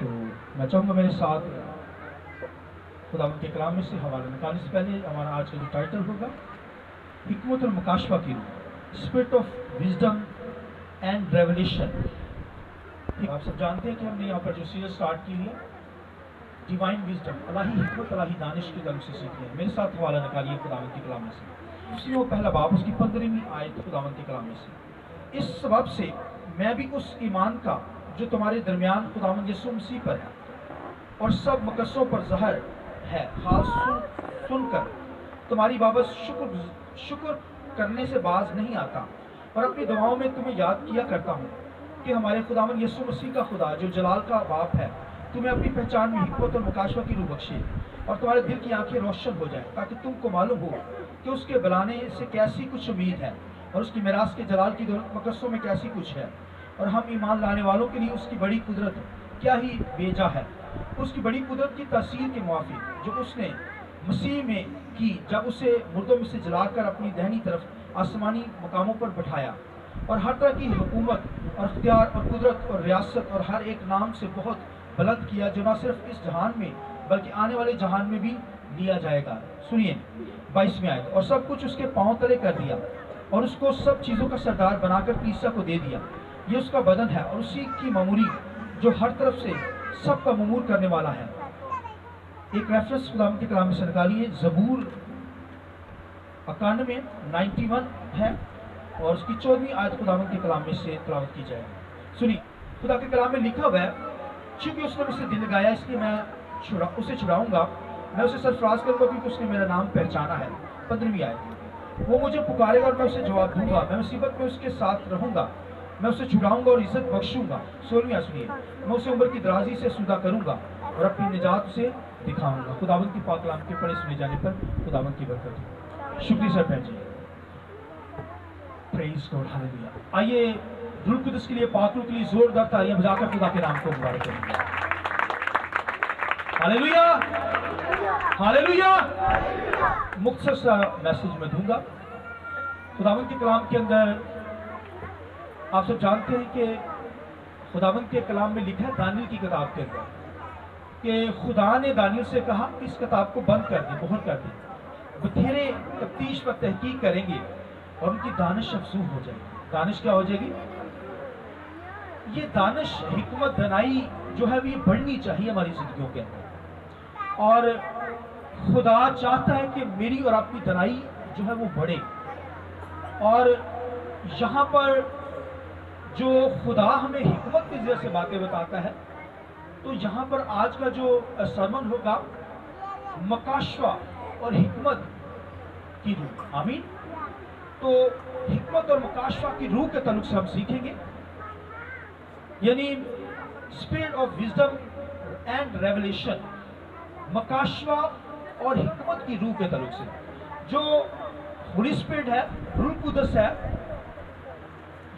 تو میں چاہوں گا میرے ساتھ خدا کے کلام میں سے حوالہ نکالنے سے پہلے ہمارا آج کا جو ٹائٹل ہوگا حکمت اور مکاشفہ کی روح، spirit of wisdom and revelation. آپ سب جانتے ہیں کہ ہم نے یہاں پر جو سیریز سٹارٹ کی ہے ڈیوائن وزڈم، الہی حکمت الہی دانش کے تعلق سے سیکھی ہے۔ میرے ساتھ حوالہ نکالیے خداوند کے کلام میں سے، اسی وہ پہلا باب اس کی 15ویں آیت خداوند کے کلام میں سے۔ اس سبب سے میں بھی اس ایمان کا جو تمہارے درمیان خداوند یسوع مسیح پر ہے اور سب مقدسوں پر ظاہر ہے، حال سن کر تمہاری بابت شکر کرنے سے باز نہیں آتا، اور اپنی دعاؤں میں تمہیں یاد کیا کرتا ہوں کہ ہمارے خداوند یسوع مسیح کا خدا جو جلال کا باپ ہے تمہیں اپنی پہچان میں حکمت اور مکاشفہ کی روح بخشے، اور تمہارے دل کی آنکھیں روشن ہو جائیں، تاکہ تم کو معلوم ہو کہ اس کے بلانے سے کیسی کچھ امید ہے، اور اس کی میراث کے جلال کی دولت مقدسوں میں کیسی کچھ ہے، اور ہم ایمان لانے والوں کے لیے اس کی بڑی قدرت کیا ہی بیجا ہے، اس کی بڑی قدرت کی تاثیر کے موافق جو اس نے مسیح میں کی جب اسے مردوں میں سے جلا کر اپنی دہنی طرف آسمانی مقاموں پر بٹھایا، اور ہر طرح کی حکومت اور اختیار اور قدرت اور ریاست اور ہر ایک نام سے بہت بلند کیا، جو نہ صرف اس جہان میں بلکہ آنے والے جہان میں بھی لیا جائے گا۔ سنیے 22ویں آیت، اور سب کچھ اس کے پاؤں تلے کر دیا، اور اس کو سب چیزوں کا سردار بنا کر کلیسیا کو دے دیا، یہ اس کا بدن ہے، اور اسی کی معموری جو ہر طرف سے سب کا ممور کرنے والا ہے۔ ایک ریفرنس خدا کے کلام میں سے نکالیے، زبور 91 ہے، اور اس کی 14ویں آیت خدا کے کلام میں سے تلاوت کی جائے۔ سنی، خدا کے کلام میں لکھا ہوا ہے، چونکہ اس نے مجھ سے دل لگایا اس لیے میں اسے چھڑاؤں گا، میں اسے سرفراز کروں گا کیونکہ اس نے میرا نام پہچانا ہے۔ 15ویں آیت، وہ مجھے پکارے گا اور میں اسے جواب دوں گا، میں مصیبت میں اس کے ساتھ رہوں گا، میں اسے چھڑاؤں گا اور عزت بخشوں گا۔ 16ویں آیت سنیے، میں اسے عمر کی درازی سے سودہ کروں گا اور اپنی نجات اسے دکھاؤں گا۔ خداوند کی پاک کلام کے پڑھے سنے جانے پر خداوند کی برکت ہو۔ شکریہ سر بہن جی، پریز گاڈ، ہاللیلویا۔ آئیے روح القدس کے لیے، پاک روح کے لیے زوردار تالیاں بجا کر خدا کے نام کو مبارک کریں گے۔ ہاللیلویا، ہاللیلویا۔ مختصر سا میسج میں دوں گا۔ خداوند کے کلام کے اندر آپ سب جانتے ہیں کہ خداوند کے کلام میں لکھا ہے دانیل کی کتاب کے اندر کہ خدا نے دانیل سے کہا اس کتاب کو بند کر دیں، مہر کر دیں، بتھیرے تفتیش پر تحقیق کریں گے اور ان کی دانش افزوں ہو جائے گی۔ دانش کیا ہو جائے گی؟ یہ دانش، حکمت، دانائی جو ہے وہ یہ بڑھنی چاہیے ہماری زندگیوں کے اندر، اور خدا چاہتا ہے کہ میری اور آپ کی دانائی جو ہے وہ بڑھے۔ اور یہاں پر جو خدا ہمیں حکمت کے ذریعے سے باتیں بتاتا ہے، تو یہاں پر آج کا جو سرمن ہوگا مکاشفہ اور حکمت کی روح، آمین۔ تو حکمت اور مکاشفہ کی روح کے تعلق سے ہم سیکھیں گے، یعنی spirit of wisdom and revelation, مکاشفہ اور حکمت کی روح کے تعلق سے۔ جو ہولی اسپرٹ ہے، روح القدس ہے،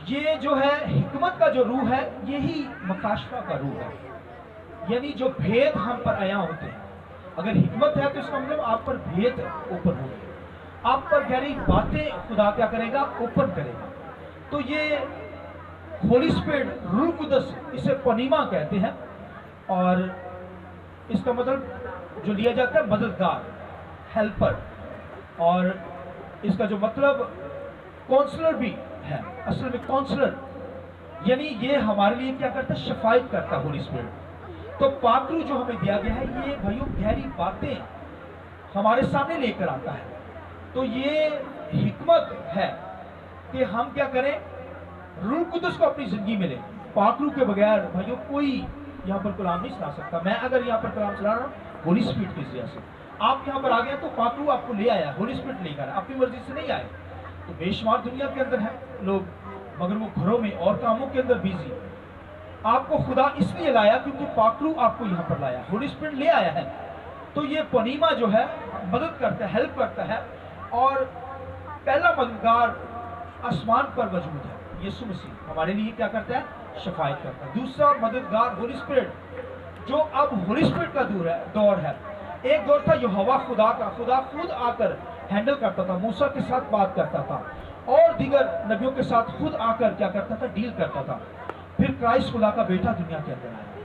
یہ جو ہے حکمت کا جو روح ہے، یہی مکاشفہ کا روح ہے، یعنی جو بھید ہم پر عیاں ہوتے ہیں۔ اگر حکمت ہے تو اس کا مطلب آپ پر بھید اوپن ہو گئے، آپ پر گہری باتیں خدا کیا کرے گا؟ اوپن کرے گا۔ تو یہ ہولی اسپرٹ، روح القدس، اسے پنیما کہتے ہیں، اور اس کا مطلب جو لیا جاتا ہے مددگار، ہیلپر، اور اس کا جو مطلب کونسلر بھی ہے، اصل میں کونسلر یعنی یہ ہمارے لیے کیا کرتا ہے؟ شفاعت کرتا ہے ہولی اسپرٹ۔ تو پاک روح جو ہمیں دیا گیا ہے، یہ بھائیوں گہری باتیں ہمارے سامنے لے کر آتا ہے۔ تو یہ حکمت ہے کہ ہم کیا کریں؟ روح القدس کو اپنی زندگی میں لیں۔ پاک روح کے بغیر بھائیوں کوئی یہاں پر کلام نہیں سنا سکتا۔ میں اگر یہاں پر کلام چلا رہا ہوں ہولی اسپرٹ کی ذریعے سے، آپ یہاں پر آ گئے تو پاک روح آپ کو لے آیا، ہولی اسپرٹ لے کر اپنی مرضی سے نہیں آئے۔ تو بے شمار دنیا کے اندر ہیں لوگ، مگر وہ گھروں میں اور کاموں کے اندر بیزی۔ آپ کو خدا اس لیے لایا کیونکہ پاک روح آپ کو یہاں پر لایا، ہولی اسپرٹ لے آیا ہے۔ تو یہ پنیما جو ہے مدد کرتا ہے، ہیلپ کرتا ہے، اور پہلا مددگار آسمان پر موجود ہے، یسوع مسیح ہمارے لیے کیا کرتا ہے؟ شفاعت کرتا ہے۔ دوسرا مددگار ہولی اسپرٹ، جو اب ہولی اسپرٹ کا دور ہے۔ ایک دور تھا یہوہ خدا کا، خدا خود آ کر ہینڈل کرتا تھا، موسیٰ کے ساتھ بات کرتا تھا، اور دیگر نبیوں کے ساتھ خود آ کر کیا کرتا تھا؟ ڈیل کرتا تھا۔ پھر کرائسٹ خدا کا بیٹا دنیا کے اندر آیا،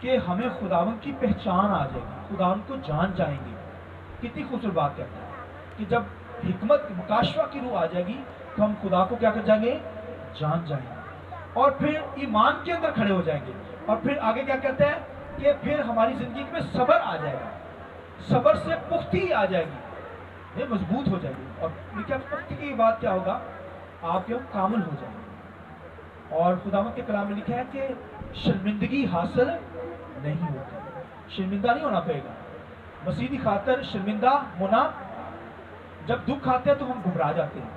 کہ ہمیں خداوند کی پہچان آ جائے گی، خداوند کو جان جائیں گے۔ کتنی خوبصورت بات کہتا ہے کہ جب حکمت مکاشفہ کی روح آ جائے گی تو ہم خدا کو کیا کر جائیں گے؟ جان جائیں گے، اور پھر ایمان کے اندر کھڑے ہو جائیں گے۔ اور پھر آگے کیا کہتا ہے کہ پھر ہماری زندگی میں صبر آ جائے گا، صبر سے پختگی آ جائے گی، یہ مضبوط ہو جائے گی۔ اور دیکھیے پختگی کی بات کیا ہوگا؟ آپ کے کامل ہو جائیں گے۔ اور خداوند کے کلام میں لکھا ہے کہ شرمندگی حاصل نہیں ہوتی، شرمندہ نہیں ہونا پڑے گا۔ مسیح کی خاطر شرمندہ ہونا، جب دکھ آتے ہیں تو ہم گھبرا جاتے ہیں۔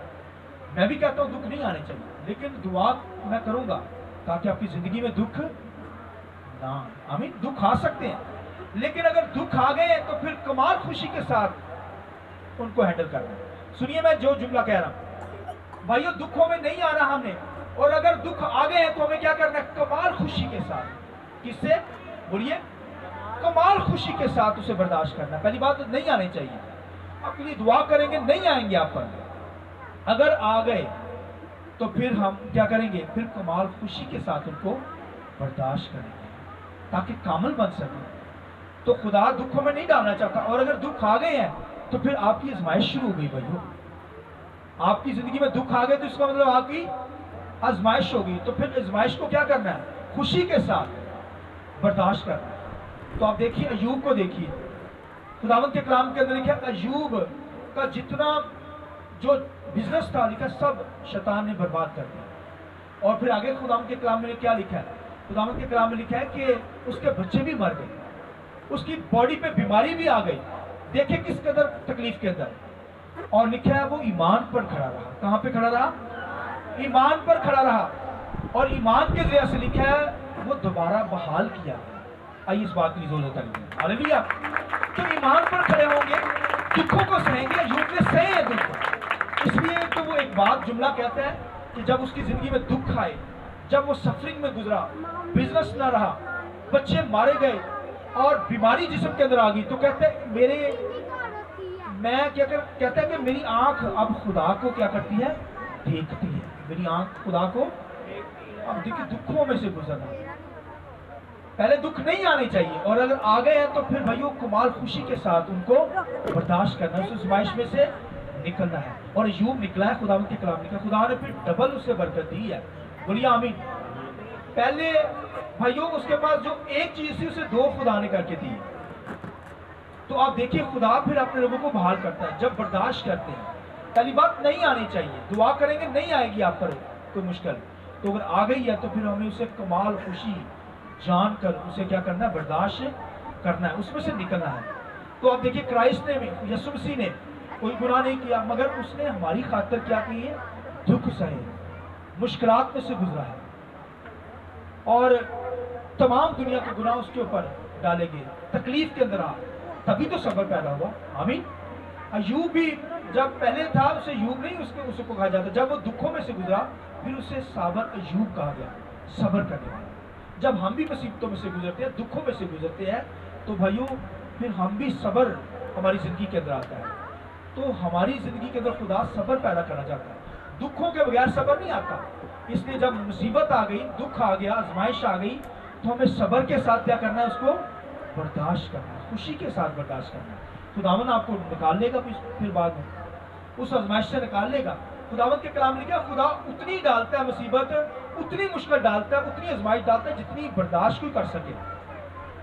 میں بھی کہتا ہوں دکھ نہیں آنے چاہیے، لیکن دعا میں کروں گا تاکہ آپ کی زندگی میں دکھ نہ آئے۔ آمین۔ دکھ آ سکتے ہیں، لیکن اگر دکھ آ گئے تو پھر کمال خوشی کے ساتھ ان کو ہینڈل کرنا ہے۔ سنیے میں جو جملہ کہہ رہا ہوں، بھائیو دکھوں میں نہیں آنا ہم نے، اور اگر دکھ آ گئے ہیں تو ہمیں کیا کرنا ہے؟ کمال خوشی کے ساتھ۔ کس سے؟ بولیے، کمال خوشی کے ساتھ اسے برداشت کرنا۔ پہلی بات نہیں آنے چاہیے، آپ کے لیے دعا کریں گے، نہیں آئیں گے آپ پر۔ اگر آ گئے تو پھر ہم کیا کریں گے؟ پھر کمال خوشی کے ساتھ ان کو برداشت کریں گے تاکہ کامل بن سکے۔ تو خدا دکھوں میں نہیں ڈالنا چاہتا، اور اگر دکھ آ گئے ہیں تو پھر آپ کی آزمائش شروع ہو گئی۔ بھائیو آپ کی زندگی میں دکھ آ گئے تو اس کا مطلب آپ کی آزمائش ہوگی، تو پھر آزمائش کو کیا کرنا ہے؟ خوشی کے ساتھ برداشت کرنا ہے۔ تو آپ دیکھیے ایوب کو دیکھیے، خداوند کے کلام کے اندر لکھا ہے ایوب کا جتنا جو بزنس تھا لکھا سب شیطان نے برباد کر دیا۔ اور پھر آگے خداوند کے کلام میں کیا لکھا ہے؟ خداوند کے کلام میں لکھا ہے کہ اس کے بچے بھی مر گئے، اس کی باڈی پہ بیماری بھی آ گئی۔ دیکھیں کس قدر تکلیف کے اندر، اور لکھا ہے وہ ایمان پر کھڑا رہا۔ کہاں پہ کھڑا رہا؟ ایمان پر کھڑا رہا، اور ایمان کے ذریعے سے لکھا ہے وہ دوبارہ بحال کیا گیا۔ آئیے اس بات کی زور ہوتا ہے، ہاللیلویہ۔ تو ایمان پر کھڑے ہوں گے، دکھوں کو سہیں گے۔ ایوب نے سہے ہیں دکھ، اس لیے تو وہ ایک بات جملہ کہتا ہے کہ جب اس کی زندگی میں دکھ آئے، جب وہ سفرنگ میں گزرا، بزنس نہ رہا، بچے مارے گئے اور بیماری جسم کے اندر آ گئی، تو کہتے ہیں کہتا ہے کہ میری آنکھ اب خدا کو کیا کرتی ہے؟ دیکھتی ہے۔ میری آنکھ خدا کو، اب دیکھیں دکھوں میں سے گزرنا، پہلے دکھ نہیں آنے چاہیے، اور اگر آ گئے ہیں تو پھر بھائیو کمال خوشی کے ساتھ ان کو برداشت کرنا ہے، اس آزمائش میں سے نکلنا ہے۔ اور ایوب نکلا ہے، خدا کے کلام لکھا، خدا نے پھر ڈبل اسے برکت دی ہے۔ بولیے آمین۔ پہلے بھائیو اس کے پاس جو ایک چیز تھی اسے دو خدا نے کر کے دی۔ تو آپ دیکھیے خدا پھر اپنے لوگوں کو بحال کرتا ہے جب برداشت کرتے ہیں۔ پہلی بات نہیں آنی چاہیے، دعا کریں گے نہیں آئے گی آپ پر کوئی مشکل، تو اگر آ گئی ہے تو پھر ہمیں اسے کمال خوشی جان کر اسے کیا کرنا ہے؟ برداشت کرنا ہے، اس میں سے نکلنا ہے۔ تو آپ دیکھیے کرائسٹ نے بھی، یسوع مسیح نے کوئی گناہ نہیں کیا، مگر اس نے ہماری خاطر کیا کی ہے؟ دکھ سہے، مشکلات میں سے گزرا ہے، اور تمام دنیا کے گناہ اس کے اوپر ڈالے گئے، تکلیف کے اندر آ، تبھی تو صبر پیدا ہوا۔ آمین۔ ایوب بھی جب پہلے تھا اسے ایوب نہیں اس کو کہا جاتا، جب وہ دکھوں میں سے گزرا پھر اسے صابر ایوب کہا گیا، صبر کرنے والا۔ جب ہم بھی مصیبتوں میں سے گزرتے ہیں، دکھوں میں سے گزرتے ہیں، تو بھائیوں پھر ہم بھی صبر ہماری زندگی کے اندر آتا ہے۔ تو ہماری زندگی کے اندر خدا صبر پیدا کرنا چاہتا ہے، دکھوں کے بغیر صبر نہیں آتا۔ اس لیے جب مصیبت آ گئی، دکھ آ گیا، آزمائش آ گئی، تو ہمیں صبر کے ساتھ کیا کرنا ہے؟ اس کو برداشت کرنا ہے، خوشی کے ساتھ برداشت کرنا ہے۔ خداوند آپ کو نکال لے گا پھر بعد میں اس آزمائش سے نکال لے گا۔ خداوند کے کلام لکھا خدا اتنی ڈالتا ہے مصیبت، اتنی مشکل ڈالتا ہے، اتنی آزمائش ڈالتا ہے جتنی برداشت کوئی کر سکے،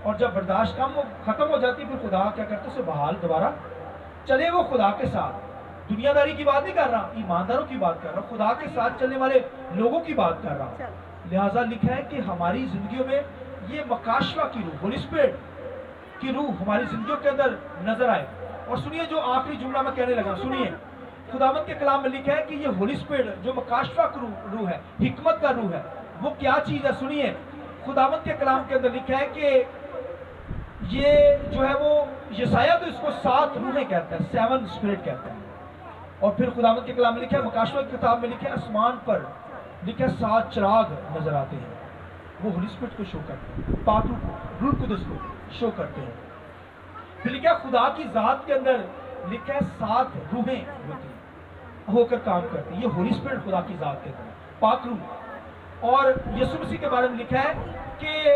اور جب برداشت ختم ہو جاتی پھر خدا کیا کرتا ہے؟ اسے بحال دوبارہ چلے وہ خدا کے ساتھ۔ دنیا داری کی بات نہیں کر رہا، ایمانداروں کی بات کر رہا ہوں، خدا کے ساتھ چلنے والے لوگوں کی بات کر رہا ہوں۔ لہٰذا لکھا ہے کہ ہماری زندگیوں میں یہ مکاشفہ کی روح، ہولی اسپرٹ کی روح ہماری زندگیوں کے اندر نظر آئے۔ اور سنیے جو آخری جملہ میں کہنے لگا، سنیے خداوند کے کلام میں لکھا ہے کہ یہ ہولی اسپرٹ جو مکاشفہ کی روح ہے، حکمت کا روح ہے، وہ کیا چیز ہے؟ سنیے خداوند کے کلام کے اندر لکھا ہے کہ یہ جو ہے وہ یسایہ تو اس کو 7 روحیں کہتا ہے، 7 اسپرٹ کہتا ہے۔ اور پھر خداوند کے کلام میں لکھا ہے، مکاشفہ کی کتاب میں لکھا ہے آسمان پر لکھا ہے 7 چراغ نظر آتے ہیں، وہ ہولی اسپرٹ کو شو کرتے ہیں، پاک روح کو، روح القدس کو شو کرتے ہیں۔ پھر لکھا ہے خدا کی ذات کے اندر لکھا ہے 7 روحیں ہوتی ہیں، ہو کر کام کرتی ہیں، یہ ہولی اسپرٹ خدا کی ذات کے اندر، پاک روح۔ اور یسوع مسیح کے بارے میں لکھا ہے کہ